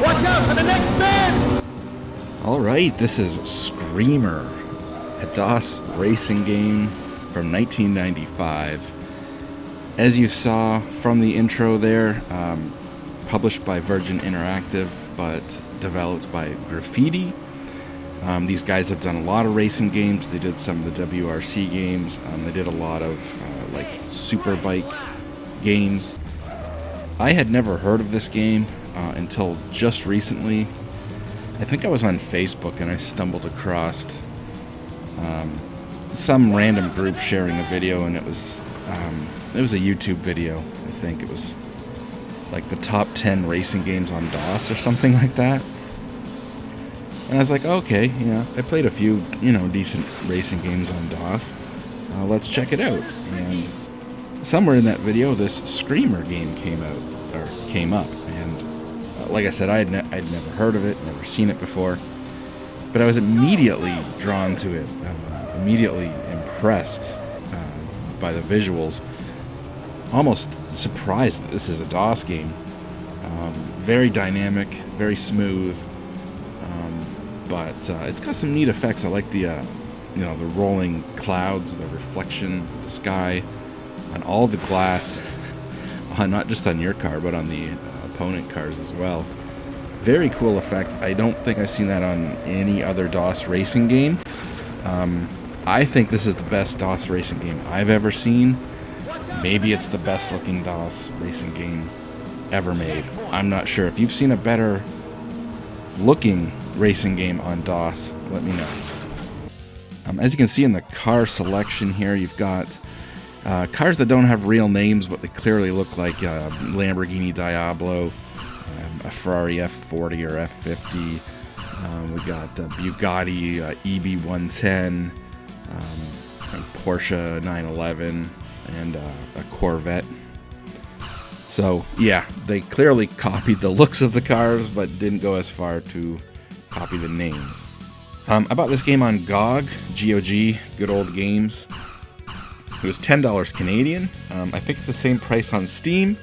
Watch out for the next bend! Alright, this is Screamer, a DOS racing game from 1995. As you saw from the intro there, published by Virgin Interactive, but developed by Graffiti. These guys have done a lot of racing games. They did some of the WRC games. They did a lot of like Superbike games. I had never heard of this game until just recently. I think I was on Facebook and I stumbled across some random group sharing a video, and it was a YouTube video. I think it was like the top 10 racing games on DOS or something like that. And I was like, okay, I played a few, decent racing games on DOS. Let's check it out. And somewhere in that video, this Screamer game came up. And like I said, I'd never heard of it, never seen it before. But I was immediately drawn to it, immediately impressed by the visuals. Almost surprised that this is a DOS game. Very dynamic, very smooth. But it's got some neat effects. I like the rolling clouds, the reflection of the sky on all the glass, not just on your car, but on the opponent cars as well. Very cool effect. I don't think I've seen that on any other DOS racing game. I think this is the best DOS racing game I've ever seen. Maybe it's the best looking DOS racing game ever made. I'm not sure. If you've seen a better looking racing game on DOS, let me know. As you can see in the car selection here, you've got cars that don't have real names, but they clearly look like Lamborghini Diablo, a Ferrari F40 or F50. We got Bugatti EB110, a Porsche 911, and a Corvette. So yeah, they clearly copied the looks of the cars, but didn't go as far to copy the names. I bought this game on GOG, G-O-G, Good Old Games. It was $10 Canadian. I think it's the same price on Steam,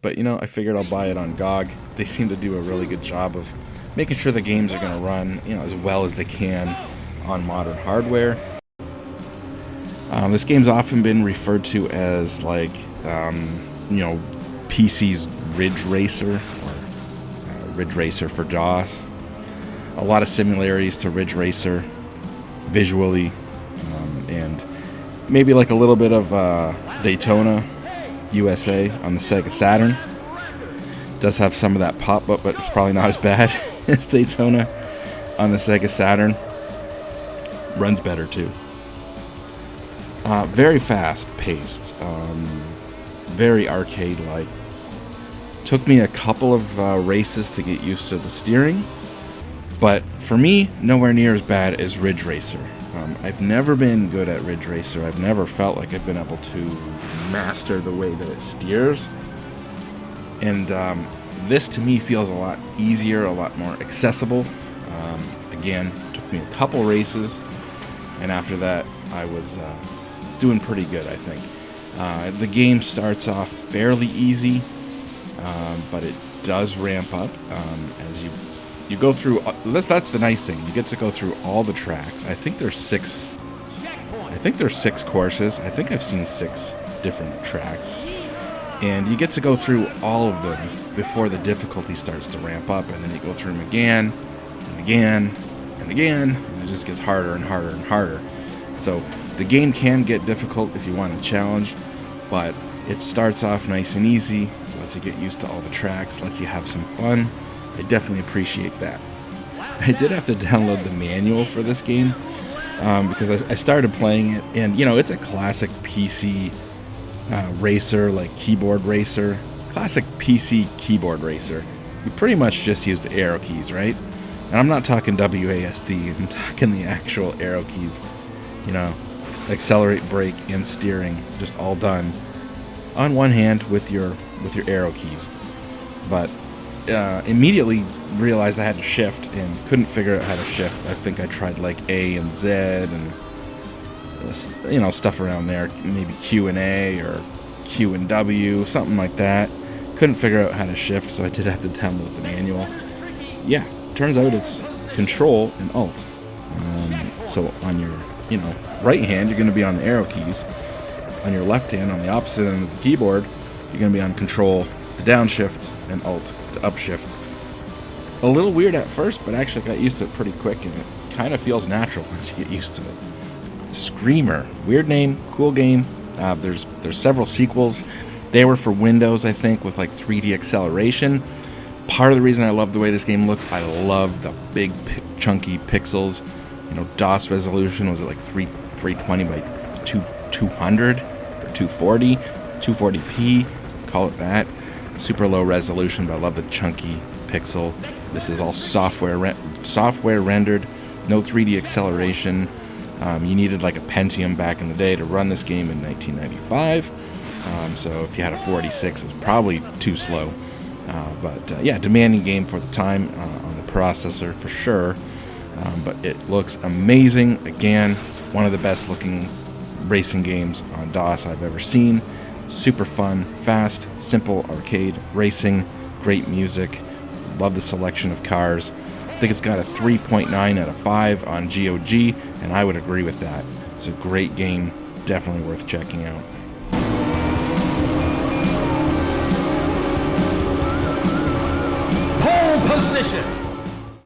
but I figured I'll buy it on GOG. They seem to do a really good job of making sure the games are going to run, as well as they can on modern hardware. This game's often been referred to as like, PC's Ridge Racer, or Ridge Racer for DOS. A lot of similarities to Ridge Racer visually, and maybe like a little bit of Daytona USA on the Sega Saturn. Does have some of that pop, but it's probably not as bad as Daytona on the Sega Saturn. Runs better too. Very fast paced, very arcade-like. Took me a couple of races to get used to the steering, but for me, nowhere near as bad as Ridge Racer. I've never been good at Ridge Racer. I've never felt like I've been able to master the way that it steers. And this to me feels a lot easier, a lot more accessible. Again, took me a couple races, and after that, I was doing pretty good, I think. The game starts off fairly easy, but it does ramp up as you go through. That's the nice thing. You get to go through all the tracks. I think there's six courses. I think I've seen 6 different tracks, and you get to go through all of them before the difficulty starts to ramp up, and then you go through them again and again and again, and it just gets harder and harder and harder. So the game can get difficult if you want a challenge, but it starts off nice and easy, lets you get used to all the tracks, lets you have some fun. I definitely appreciate that. I did have to download the manual for this game because I started playing it, and it's a classic PC racer, like keyboard racer. Classic PC keyboard racer. You pretty much just use the arrow keys, right? And I'm not talking WASD, I'm talking the actual arrow keys. Accelerate, brake, and steering, just all done on one hand with your arrow keys. But immediately realized I had to shift and couldn't figure out how to shift. I think I tried like A and Z and stuff around there, maybe Q and A or Q and W, something like that. Couldn't figure out how to shift, so I did have to download the manual. yeah, turns out it's Control and Alt. So on your, right hand, you're going to be on the arrow keys. On your left hand, on the opposite end of the keyboard, you're going to be on Control, the downshift, and Alt, the upshift. A little weird at first, but actually I got used to it pretty quick, and it kind of feels natural once you get used to it. Screamer, weird name, cool game. There's several sequels. They were for Windows, I think, with like 3D acceleration. Part of the reason I love the way this game looks, I love the big, chunky pixels. DOS resolution was it like 320 by 200 or 240, 240p, call it that. Super low resolution, but I love the chunky pixel. This is all software rendered, no 3D acceleration. You needed like a Pentium back in the day to run this game in 1995. So if you had a 46, it was probably too slow. But yeah, demanding game for the time on the processor for sure. But it looks amazing. Again, one of the best looking racing games on DOS I've ever seen. Super fun, fast, simple arcade racing, great music. Love the selection of cars. I think it's got a 3.9 out of 5 on GOG, and I would agree with that. It's a great game, definitely worth checking out. Pole position.